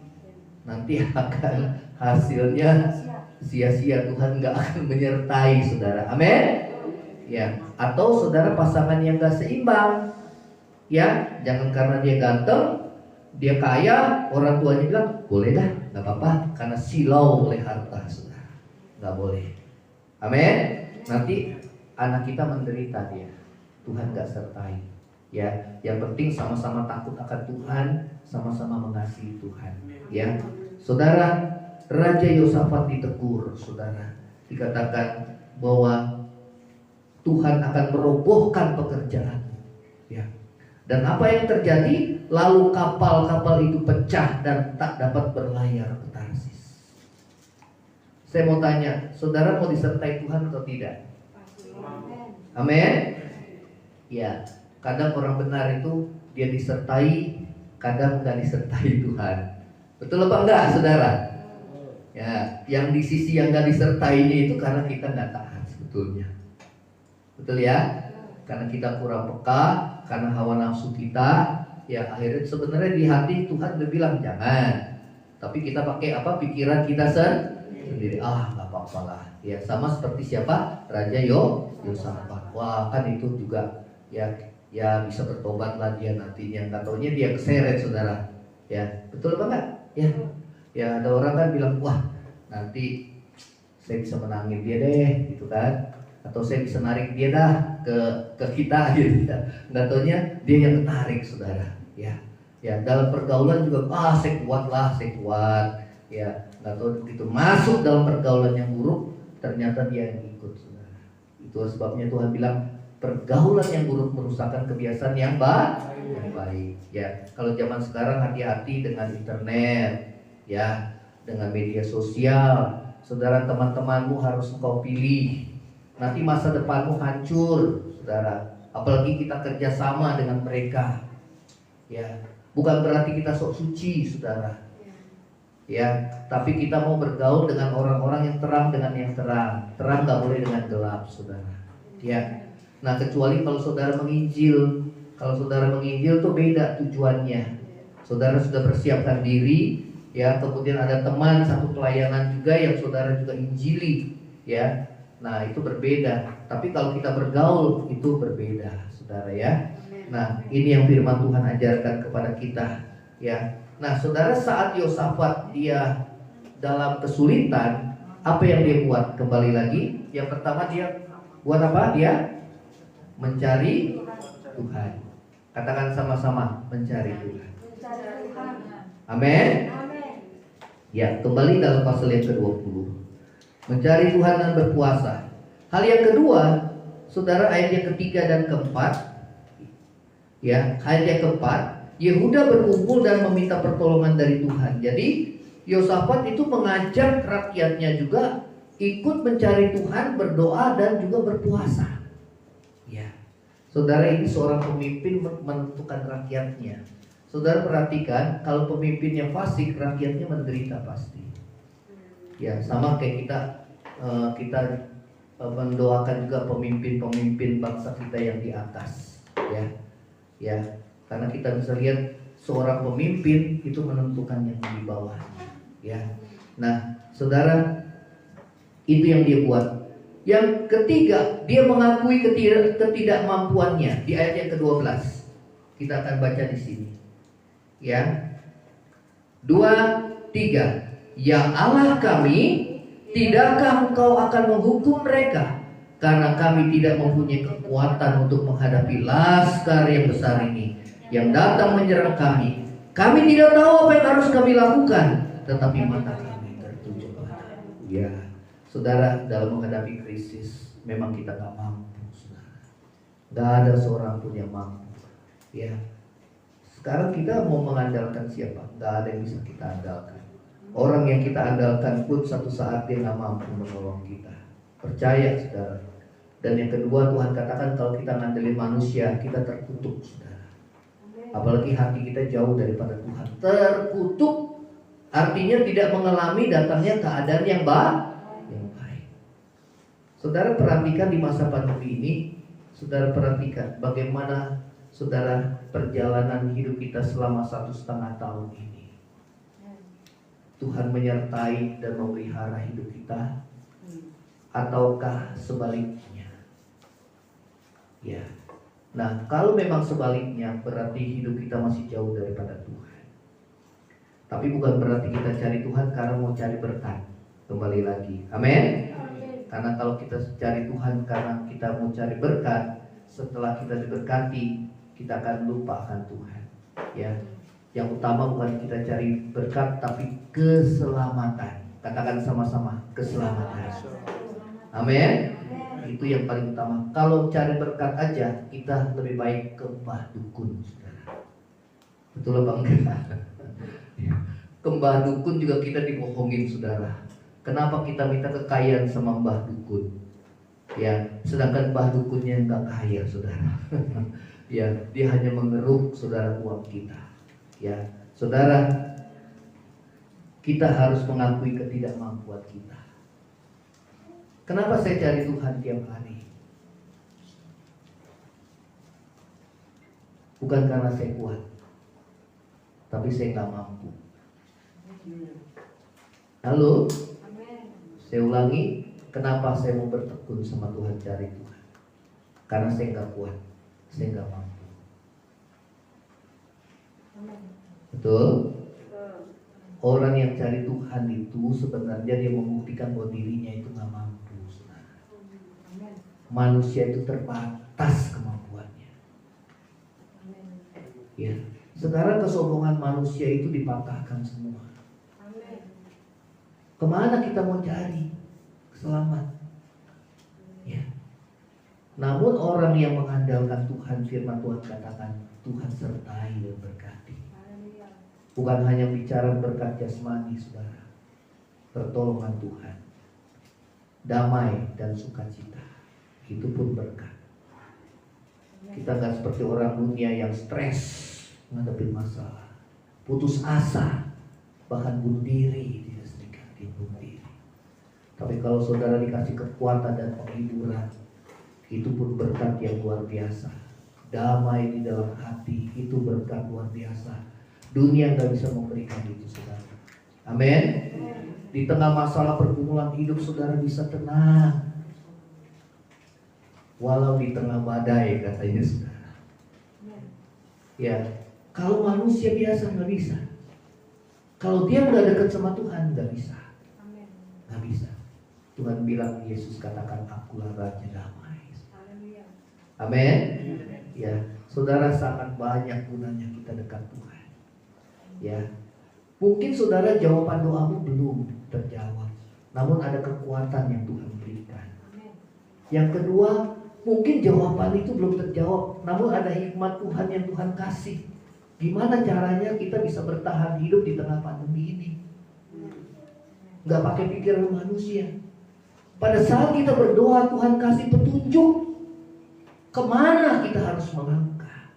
Nanti akan hasilnya sia-sia, Tuhan gak akan menyertai saudara. Amin. Ya, atau saudara pasangan yang gak seimbang. Ya, jangan karena dia ganteng, dia kaya, orang tuanya bilang boleh dah, gak apa-apa, karena silau oleh harta, saudara. Gak boleh. Amin. Nanti anak kita menderita dia, Tuhan gak sertai. Ya, yang penting sama-sama takut akan Tuhan, sama-sama mengasihi Tuhan. Ya, saudara, Raja Yosafat ditegur, saudara. Dikatakan bahwa Tuhan akan merobohkan pekerjaan. Ya. Dan apa yang terjadi? Lalu kapal-kapal itu pecah dan tak dapat berlayar ke Tarsis. Saya mau tanya, saudara mau disertai Tuhan atau tidak? Amin. Ya, kadang orang benar itu dia disertai, kadang nggak disertai Tuhan. Betul apa enggak, saudara? Ya, yang di sisi yang nggak disertainya itu karena kita nggak taat sebetulnya. Betul ya? Karena kita kurang peka, karena hawa nafsu kita. Ya, akhirnya sebenarnya di hati Tuhan udah bilang jangan. Tapi kita pakai apa? Pikiran kita sendiri. Nggak apa-apa lah. Ya, sama seperti siapa? Raja Yosafat. Wah, kan itu juga ya bisa bertobat lah dia nantinya. Nggak taunya dia keseret, saudara. Ya, betul apa enggak? Ya. Ya, ada orang kan bilang, wah nanti saya bisa menangin dia deh, gitu kan? Atau saya bisa narik dia dah ke kita gitu ya. Nggak taunya dia yang menarik, saudara. Ya, dalam pergaulan juga saya kuat lah, saya kuat. Ya, nggak tahu gitu masuk dalam pergaulan yang buruk, ternyata dia yang ikut, saudara. Itu sebabnya Tuhan bilang pergaulan yang buruk merusakkan kebiasaan yang baik. Ya, kalau zaman sekarang hati-hati dengan internet, ya, dengan media sosial. Saudara, teman-temanmu harus engkau pilih. Nanti masa depanmu hancur, saudara. Apalagi kita kerjasama dengan mereka. Ya, bukan berarti kita sok suci, saudara. Ya, tapi kita mau bergaul dengan orang-orang yang terang dengan yang terang. Terang nggak boleh dengan gelap, saudara. Ya. Nah, kecuali kalau saudara menginjil. Kalau saudara menginjil tuh beda tujuannya. Saudara sudah persiapkan diri, ya. Kemudian ada teman satu pelayanan juga yang saudara juga injili, ya. Nah, itu berbeda. Tapi kalau kita bergaul itu berbeda, saudara ya. Nah, ini yang firman Tuhan ajarkan kepada kita, ya. Nah, saudara, saat Yosafat dia dalam kesulitan, apa yang dia buat? Kembali lagi, yang pertama dia buat apa? Dia mencari Tuhan. Katakan sama-sama, mencari Tuhan. Amin. Ya, kembali dalam pasal yang ke-20. Mencari Tuhan dan berpuasa. Hal yang kedua, saudara, ayat yang ketiga dan keempat. Ya, ayat yang keempat, Yehuda berkumpul dan meminta pertolongan dari Tuhan. Jadi Yosafat itu mengajak rakyatnya juga ikut mencari Tuhan, berdoa dan juga berpuasa. Ya, saudara, ini seorang pemimpin menentukan rakyatnya. Saudara perhatikan, kalau pemimpinnya fasik, rakyatnya menderita pasti. Ya, sama kayak kita mendoakan juga pemimpin-pemimpin bangsa kita yang di atas. Ya, karena kita bisa lihat seorang pemimpin itu menentukan yang di bawah. Ya, nah, saudara, itu yang dia buat. Yang ketiga, dia mengakui ketidakmampuannya di ayat yang ke-12. Kita akan baca di sini. Ya, 2, 3. Ya Allah kami, tidakkah engkau akan menghukum mereka? Karena kami tidak mempunyai kekuatan untuk menghadapi laskar yang besar ini yang datang menyerang kami. Kami tidak tahu apa yang harus kami lakukan, tetapi mata kami tertuju kepada. Ya, saudara, dalam menghadapi krisis memang kita gak mampu, saudara. Gak ada seorang pun yang mampu. Ya, sekarang kita mau mengandalkan siapa? Gak ada yang bisa kita andalkan. Orang yang kita andalkan pun satu saat dia gak mampu menolong kita. Percaya, saudara. Dan yang kedua, Tuhan katakan kalau kita ngandelin manusia, kita terkutuk, saudara. Apalagi hati kita jauh daripada Tuhan. Terkutuk artinya tidak mengalami datangnya keadaan yang baik. Saudara perhatikan di masa pandemi ini, saudara perhatikan bagaimana saudara perjalanan hidup kita selama 1,5 tahun ini. Tuhan menyertai dan memelihara hidup kita, ataukah sebaliknya? Ya. Nah, kalau memang sebaliknya, berarti hidup kita masih jauh daripada Tuhan. Tapi bukan berarti kita cari Tuhan karena mau cari berkat. Kembali lagi, amin. Karena kalau kita cari Tuhan karena kita mau cari berkat, setelah kita diberkati, kita akan lupa akan Tuhan. Ya, yang utama bukan kita cari berkat, tapi keselamatan. Katakan sama-sama, keselamatan. Amin. Itu yang paling utama. Kalau cari berkat aja, kita lebih baik ke mbah dukun, saudara. Betul apa enggak? Ke mbah dukun juga kita dibohongin, saudara. Kenapa kita minta kekayaan sama mbah dukun? Ya, sedangkan mbah dukunnya enggak kaya, saudara. Ya, dia hanya mengeruk, saudara, uang kita. Ya, saudara, kita harus mengakui ketidakmampuan kita. Kenapa saya cari Tuhan tiap hari? Bukan karena saya kuat, tapi saya nggak mampu. Halo? Saya ulangi, kenapa saya mau bertekun sama Tuhan, cari Tuhan? Karena saya nggak kuat, saya nggak mampu. Betul? Orang yang cari Tuhan itu sebenarnya dia membuktikan bahwa dirinya itu nggak mampu. Manusia itu terbatas kemampuannya. Ya, sekarang kesombongan manusia itu dipatahkan semua. Kemana kita mau cari selamat? Ya. Namun orang yang mengandalkan Tuhan, firman Tuhan katakan, Tuhan sertai dan berkati. Bukan hanya bicara berkat jasmani, saudara. Pertolongan Tuhan, damai dan sukacita, itu pun berkat. Kita nggak seperti orang dunia yang stres menghadapi masalah, putus asa, bahkan bunuh diri, tidak sedikit bunuh diri. Tapi kalau saudara dikasih kekuatan dan penghiburan, itu pun berkat yang luar biasa. Damai di dalam hati, itu berkat luar biasa. Dunia nggak bisa memberikan itu, saudara. Amin. Di tengah masalah pergumulan hidup, saudara bisa tenang. Walau di tengah badai, katanya, saudara. Ya, kalau manusia biasa nggak bisa. Kalau dia nggak dekat sama Tuhan, nggak bisa. Nggak bisa. Tuhan bilang, Yesus katakan, akulah Raja Damai. Amin. Ya, saudara, sangat banyak gunanya kita dekat Tuhan. Ya, mungkin saudara jawaban doamu belum terjawab, namun ada kekuatan yang Tuhan berikan. Yang kedua, mungkin jawaban itu belum terjawab, namun ada hikmat Tuhan yang Tuhan kasih. Gimana caranya kita bisa bertahan hidup di tengah pandemi ini? Nggak pakai pikiran manusia. Pada saat kita berdoa, Tuhan kasih petunjuk kemana kita harus melangkah.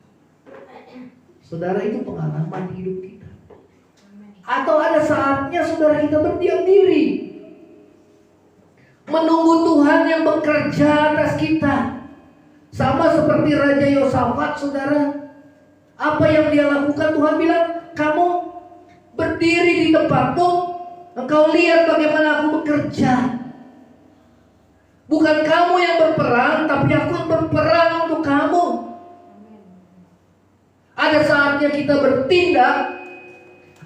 Saudara, itu pengalaman hidup kita. Atau ada saatnya saudara kita berdiam diri, menunggu Tuhan yang bekerja atas kita. Sama seperti Raja Yosafat, saudara. Apa yang dia lakukan, Tuhan bilang, kamu berdiri di tempatmu, engkau lihat bagaimana aku bekerja. Bukan kamu yang berperang, tapi aku yang berperang untuk kamu. Ada saatnya kita bertindak,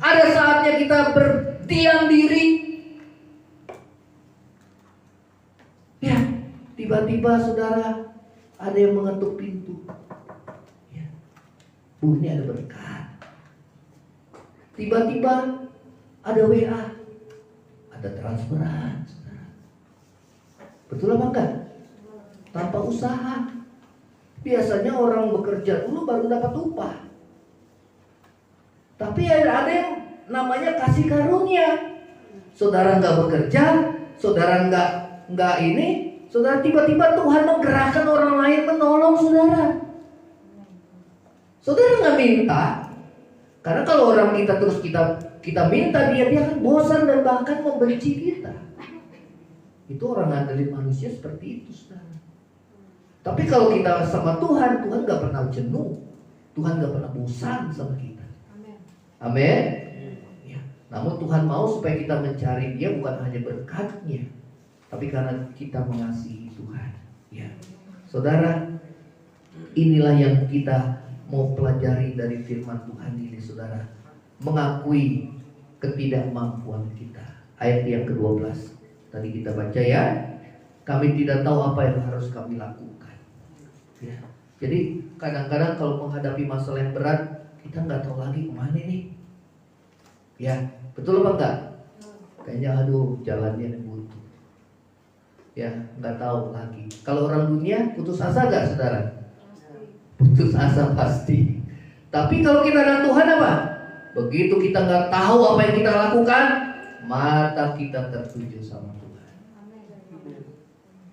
ada saatnya kita berdiam diri. Ya, tiba-tiba saudara ada yang mengetuk pintu. Ya. Ini ada berkat. Tiba-tiba ada WA, ada transferan. Saudara. Betul apa enggak? Tanpa usaha. Biasanya orang bekerja dulu baru dapat upah. Tapi ada yang namanya kasih karunia. Saudara nggak bekerja, saudara nggak ini, saudara tiba-tiba Tuhan menggerakkan orang lain menolong saudara. Saudara nggak minta, karena kalau orang kita terus kita minta dia akan bosan dan bahkan membenci kita. Itu orang ngandelin manusia seperti itu, saudara. Tapi kalau kita sama Tuhan, Tuhan nggak pernah jenuh, Tuhan nggak pernah bosan sama kita. Amin. Ya. Namun Tuhan mau supaya kita mencari Dia bukan hanya berkat-Nya, tapi karena kita mengasihi Tuhan. Ya, saudara, inilah yang kita mau pelajari dari firman Tuhan ini, saudara. Mengakui ketidakmampuan kita. Ayat yang ke-12 tadi kita baca ya. Kami tidak tahu apa yang harus kami lakukan. Ya. Jadi kadang-kadang kalau menghadapi masalah yang berat, kita nggak tahu lagi kemana nih. Ya, betul apa enggak? Kayaknya aduh jalannya yang buntu. Ya, nggak tahu lagi. Kalau orang dunia putus asa nggak, saudara? Putus asa pasti. Tapi kalau kita dengan Tuhan apa? Begitu kita nggak tahu apa yang kita lakukan, mata kita tertuju sama Tuhan.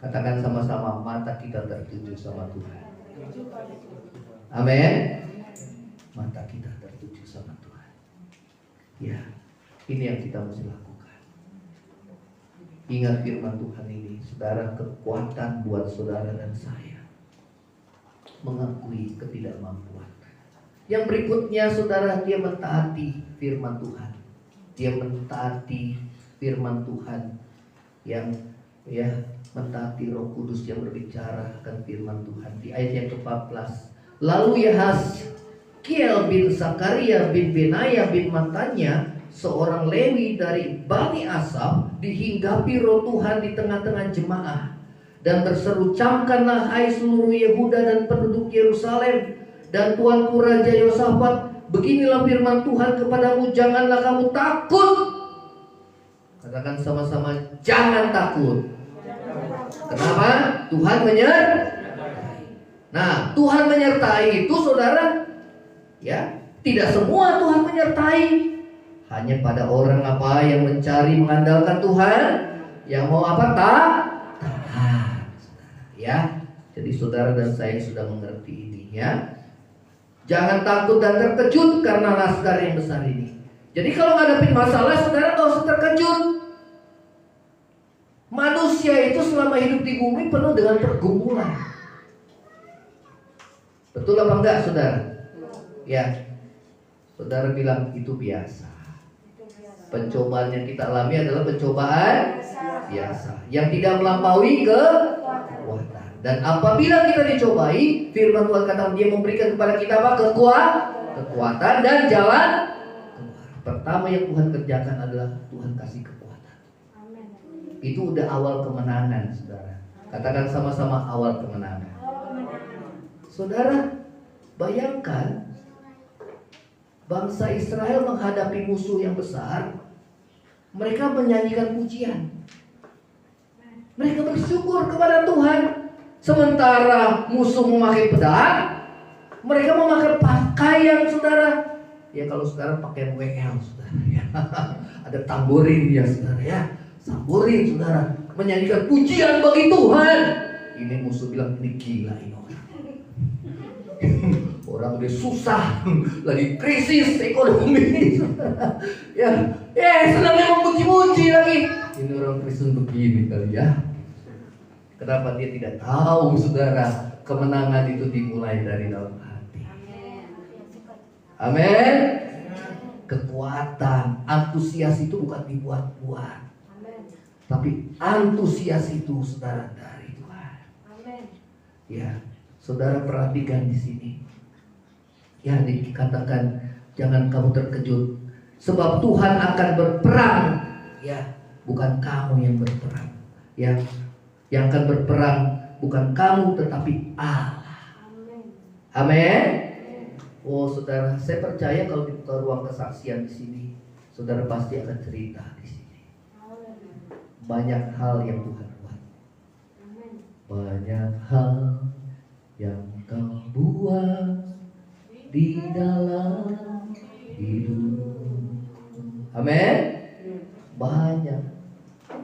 Katakan sama-sama, mata kita tertuju sama Tuhan. Amin. Mata kita tertuju sama Tuhan. Ya, ini yang kita mesti lakukan. Ingat firman Tuhan ini, saudara, kekuatan buat saudara dan saya mengakui ketidakmampuan. Yang berikutnya, saudara, dia mentaati firman Tuhan. Dia mentaati firman Tuhan yang mentaati Roh Kudus yang berbicara akan firman Tuhan. Di ayat yang ke-14, lalu Yahazkiel bin Zakaria bin Benaya bin Matanya, seorang Lewi dari Bani Asaf, dihinggapi Roh Tuhan di tengah-tengah jemaah dan berseru, camkanlah hai seluruh Yehuda dan penduduk Yerusalem dan tuanku Raja Yosafat, beginilah firman Tuhan kepadamu, janganlah kamu takut. Katakan sama-sama, jangan takut. Kenapa? Tuhan menyertai. Nah, Tuhan menyertai itu, saudara, ya, tidak semua Tuhan menyertai. Hanya pada orang apa yang mencari mengandalkan Tuhan, yang mau apa? Taat. Ya. Jadi saudara dan saya sudah mengerti ini, ya. Jangan takut dan terkejut karena laskar yang besar ini. Jadi kalau ngadepin masalah, saudara gak usah terkejut. Manusia itu selama hidup di bumi penuh dengan pergumulan. Betul apa enggak, saudara? Ya. Saudara bilang itu biasa. Pencobaan yang kita alami adalah pencobaan biasa, yang tidak melampaui kekuatan. Dan apabila kita dicobai, firman Tuhan kata dia memberikan kepada kita apa? Kekuatan dan jalan keluar. Pertama yang Tuhan kerjakan adalah Tuhan kasih kekuatan. Itu udah awal kemenangan, saudara. Katakan sama-sama, awal kemenangan. Saudara, bayangkan bangsa Israel menghadapi musuh yang besar, mereka menyanyikan pujian. Mereka bersyukur kepada Tuhan. Sementara musuh memakai pedang, mereka memakai pakaian, saudara, Ya kalau sekarang pakai WL saudara ya. Ada tamborin ya saudara ya. Tamborin saudara, menyanyikan pujian bagi Tuhan. Ini musuh bilang ini gila ini orang. Orang udah susah, lagi krisis ekonomi. Ya, senangnya memuji-muji lagi. Ini orang Kristen begini kali ya. Kenapa dia tidak tahu saudara, kemenangan itu dimulai dari dalam hati. Amin. Kekuatan, antusias itu bukan dibuat-buat. Tapi antusias itu saudara dari Tuhan. Ya, saudara perhatikan di sini. Ya, dikatakan jangan kamu terkejut, sebab Tuhan akan berperang. Ya, bukan kamu yang berperang. Ya, yang akan berperang bukan kamu tetapi Allah. Amin. Oh saudara, saya percaya kalau dibuka ruang kesaksian di sini, saudara pasti akan cerita di sini. Banyak hal yang Tuhan buat. Banyak hal yang kau buat di dalam hidup. Amin. Banyak.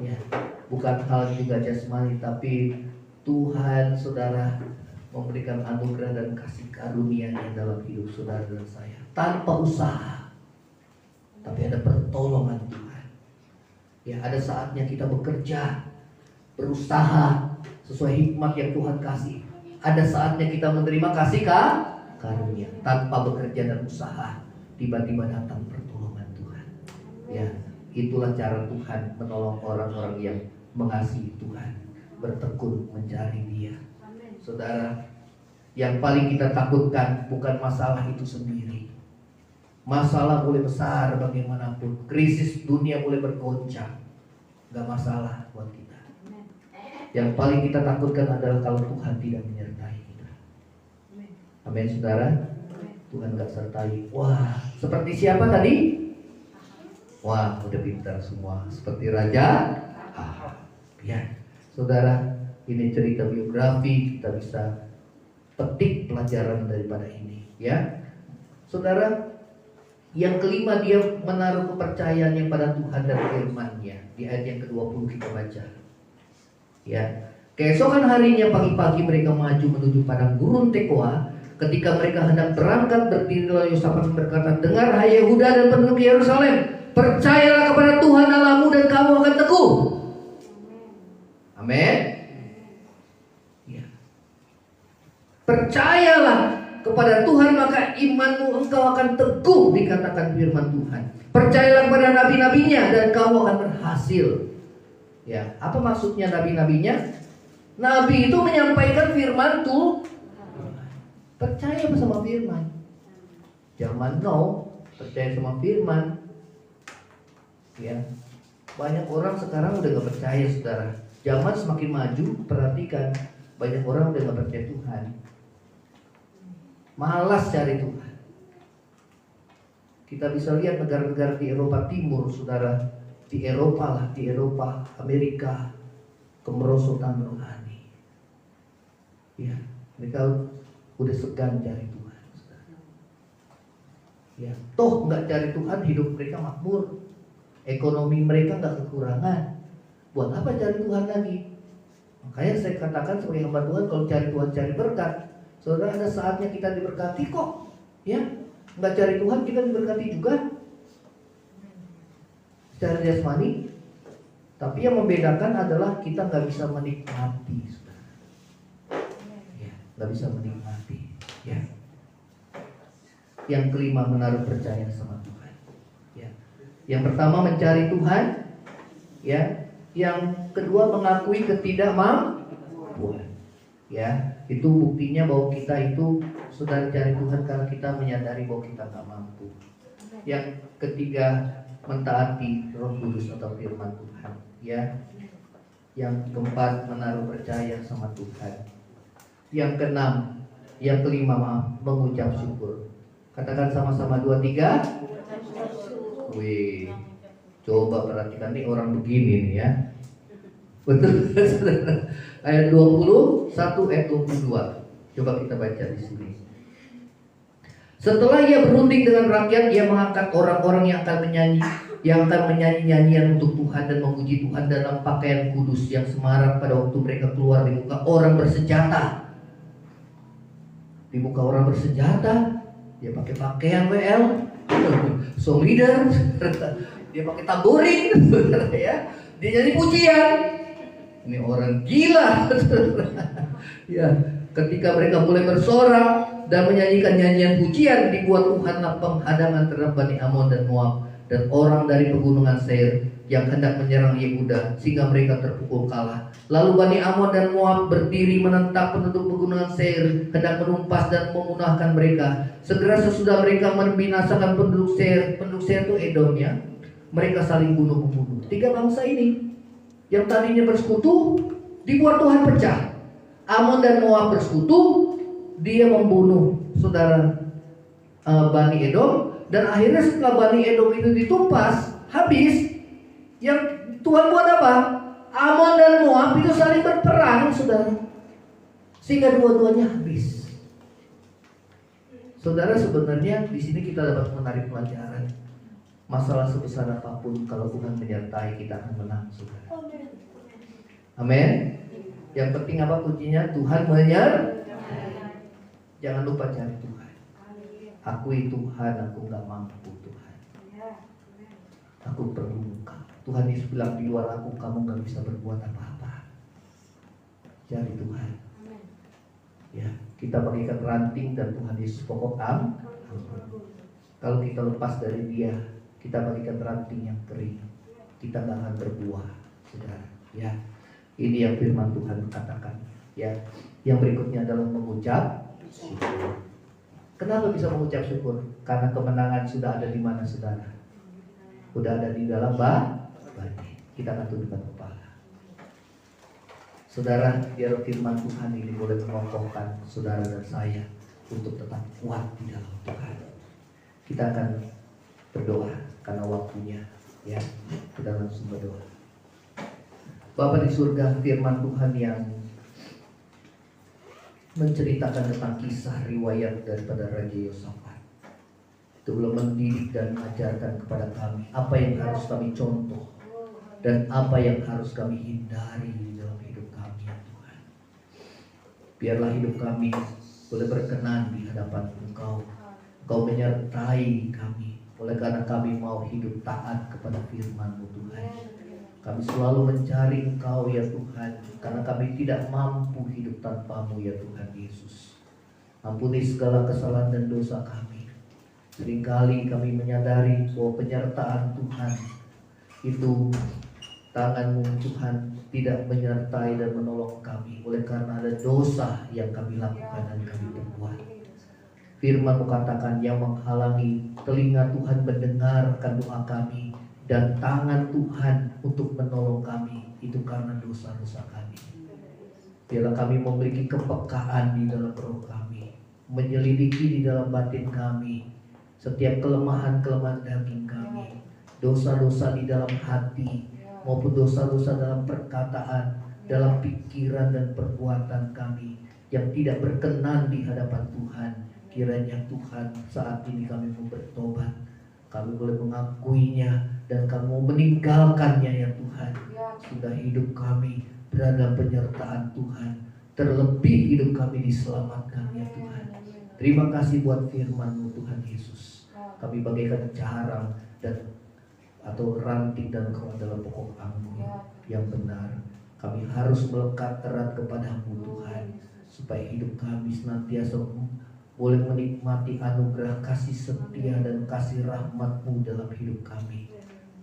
Ya, bukan hal juga jasmani, tapi Tuhan saudara memberikan anugerah dan kasih karunia-Nya dalam hidup saudara dan saya tanpa usaha. Tapi ada pertolongan Tuhan. Ya, ada saatnya kita bekerja, berusaha sesuai hikmat yang Tuhan kasih. Ada saatnya kita menerima kasih karunia tanpa bekerja dan usaha. Tiba-tiba datang pertolongan Tuhan. Ya, itulah cara Tuhan menolong orang-orang yang mengasihi Tuhan, bertekun mencari Dia. Saudara, yang paling kita takutkan bukan masalah itu sendiri. Masalah boleh besar bagaimanapun, krisis dunia boleh bergoncang, gak masalah buat kita. Yang paling kita takutkan adalah kalau Tuhan tidak menyertai kita. Amin saudara. Tuhan gak sertai. Wah, seperti siapa tadi? Wah, udah pintar semua. Seperti Raja Ahab. Ya, saudara, ini cerita biografi, kita bisa petik pelajaran daripada ini. Ya, saudara, yang kelima dia menaruh kepercayaannya pada Tuhan dan firman-Nya. Di ayat yang ke-20 kita baca. Ya, keesokan harinya pagi-pagi mereka maju menuju padang gurun Tekoa. Ketika mereka hendak berangkat, berdirilah Yosafat berkata, dengar hai Yehuda dan penduduk Yerusalem, percayalah kepada Tuhan Allahmu dan kamu akan teguh. Amin. Ya. Percayalah kepada Tuhan maka imanmu engkau akan teguh, dikatakan firman Tuhan. Percayalah kepada nabi-nabinya dan kamu akan berhasil. Ya, apa maksudnya nabi-nabinya? Nabi itu menyampaikan firman Tuhan. Percaya sama firman. Zaman now percaya sama firman. Ya, banyak orang sekarang udah gak percaya saudara. Zaman semakin maju, perhatikan, banyak orang udah gak percaya Tuhan. Malas cari Tuhan. Kita bisa lihat negara-negara di Eropa Timur, saudara. Di Eropa, Amerika, kemerosotan rohani. Ya, mereka udah segan cari Tuhan. Ya, toh nggak cari Tuhan, hidup mereka makmur, ekonomi mereka nggak kekurangan. Buat apa cari Tuhan lagi? Makanya saya katakan sebagai hamba Tuhan, kalau cari Tuhan cari berkat. Saudara, ada saatnya kita diberkati kok. Ya, nggak cari Tuhan kita diberkati juga. Secara jasmani. Tapi yang membedakan adalah kita nggak bisa menikmati. Gak bisa menikmati. Ya. Yang kelima menaruh percaya sama Tuhan. Ya. Yang pertama mencari Tuhan. Ya. Yang kedua mengakui ketidakmampuan. Ya. Itu buktinya bahwa kita itu sudah cari Tuhan karena kita menyadari bahwa kita gak mampu. Yang ketiga mentaati Roh Kudus atau firman Tuhan. Ya. Yang keempat menaruh percaya sama Tuhan. Yang keenam, yang kelima mengucap syukur. Katakan sama-sama 2, 3. Wih, coba perhatikan nih orang begini nih ya. Betul. Ayat 21, ayat 22. Coba kita baca di sini. Setelah ia berunding dengan rakyat, ia mengangkat orang-orang yang akan menyanyi nyanyian untuk Tuhan dan memuji Tuhan dalam pakaian kudus yang semarak pada waktu mereka keluar di muka orang bersenjata. Di muka orang bersenjata, dia pakai pakaian WL, song leader, dia pakai tamborin, ya, dia nyanyi pujian. Ini orang gila. Ya, ketika mereka mulai bersorak dan menyanyikan nyanyian pujian, dibuat Tuhanlah penghadangan terhadap Bani Amon dan Moab dan orang dari pegunungan Seir yang hendak menyerang Yehuda, sehingga mereka terpukul kalah. Lalu Bani Amon dan Moab berdiri menentang penduduk pegunungan Seir, hendak menumpas dan memunahkan mereka. Segera sesudah mereka membinasakan penduduk Seir itu Edomnya, mereka saling bunuh-membunuh. Tiga bangsa ini yang tadinya bersekutu dibuat Tuhan pecah. Amon dan Moab bersekutu, dia membunuh saudara Bani Edom. Dan akhirnya setelah Bani Edom itu ditumpas, habis, yang Tuhan buat apa? Amon dan Moab itu saling berperang, saudara, sehingga dua-duanya habis. Saudara, sebenarnya di sini kita dapat menarik pelajaran. Masalah sebesar apapun, kalau Tuhan menyertai, kita akan menang, saudara. Amin. Yang penting apa kuncinya? Tuhan menyertai. Jangan lupa cari Tuhan. Akui Tuhan, aku gak mampu Tuhan. Aku perlu Engkau. Tuhan Yesus bilang, di luar aku kamu gak bisa berbuat apa-apa. Cari Tuhan. Ya, kita bagaikan ranting dan Tuhan Yesus pokok Kalau kita lepas dari Dia, kita bagaikan ranting yang kering. Kita gak akan berbuah, saudara. Ya, ini yang firman Tuhan katakan. Ya, yang berikutnya adalah mengucap syukur. Kenapa bisa mengucap syukur? Karena kemenangan sudah ada di mana, saudara? Sudah ada di dalam bagi. Kita akan tundukkan kepala. Saudara, biar firman Tuhan ini boleh mengokohkan saudara dan saya untuk tetap kuat di dalam Tuhan. Kita akan berdoa karena waktunya, ya. Kita langsung berdoa. Bapa di surga, firman Tuhan yang menceritakan tentang kisah riwayat daripada Raja Yosafat itu belum mendidik dan mengajarkan kepada kami apa yang harus kami contoh dan apa yang harus kami hindari di dalam hidup kami, ya Tuhan. Biarlah hidup kami boleh berkenan di hadapan Engkau. Engkau menyertai kami, oleh karena kami mau hidup taat kepada firman-Mu, Tuhan. Kami selalu mencari Engkau, ya Tuhan, karena kami tidak mampu hidup tanpa-Mu, ya Tuhan Yesus. Ampuni segala kesalahan dan dosa kami. Seringkali kami menyadari bahwa penyertaan Tuhan itu, tangan-Mu Tuhan tidak menyertai dan menolong kami, oleh karena ada dosa yang kami lakukan dan kami perbuat. Firman-Mu katakan, yang menghalangi telinga Tuhan mendengarkan doa kami dan tangan Tuhan untuk menolong kami itu karena dosa-dosa kami. Biarlah kami memiliki kepekaan di dalam roh kami, menyelidiki di dalam batin kami setiap kelemahan-kelemahan daging kami, dosa-dosa di dalam hati maupun dosa-dosa dalam perkataan, dalam pikiran dan perbuatan kami yang tidak berkenan di hadapan Tuhan. Kiranya Tuhan, saat ini kami mau bertobat, kami boleh mengakuinya dan kami mau meninggalkannya, ya Tuhan. Sudah hidup kami berada dalam penyertaan Tuhan, terlebih hidup kami diselamatkan, ya Tuhan. Terima kasih buat firman-Mu, Tuhan Yesus. Kami bagaikan carang dan atau ranting dan Engkau adalah pokok anggur yang benar. Kami harus melekat erat kepada-Mu, Tuhan, supaya hidup kami senantiasa boleh menikmati anugerah kasih setia dan kasih rahmat-Mu dalam hidup kami,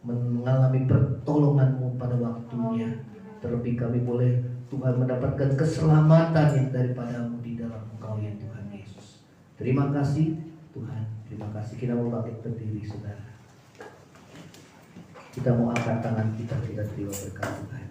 mengalami pertolongan-Mu pada waktunya. Terlebih kami boleh, Tuhan, mendapatkan keselamatan yang daripada-Mu di dalam Engkau, ya Tuhan Yesus. Terima kasih Tuhan, terima kasih. Kita mau bangkit berdiri, saudara. Kita mau angkat tangan kita terima berkat Tuhan.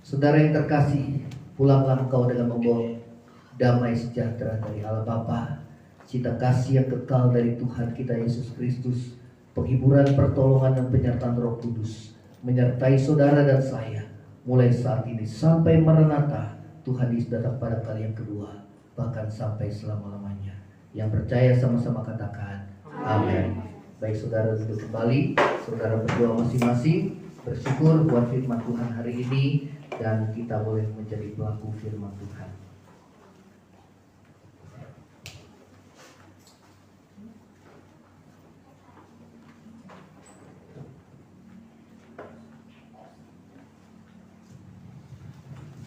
Saudara yang terkasih, pulanglah engkau dengan membawa damai sejahtera dari Allah Bapa, cinta kasih yang kekal dari Tuhan kita Yesus Kristus, penghiburan, pertolongan dan penyertaan Roh Kudus menyertai saudara dan saya mulai saat ini sampai Maranatha. Tuhan Yesus datang pada kali yang kedua, bahkan sampai selama-lamanya. Yang percaya sama-sama katakan amin. Baik, saudara duduk kembali, saudara berdoa masing-masing, bersyukur buat firman Tuhan hari ini, dan kita boleh menjadi pelaku firman Tuhan.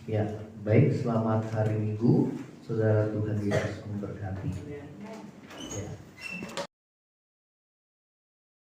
Ya, baik, selamat hari Minggu, saudara. Tuhan Yesus memberkati.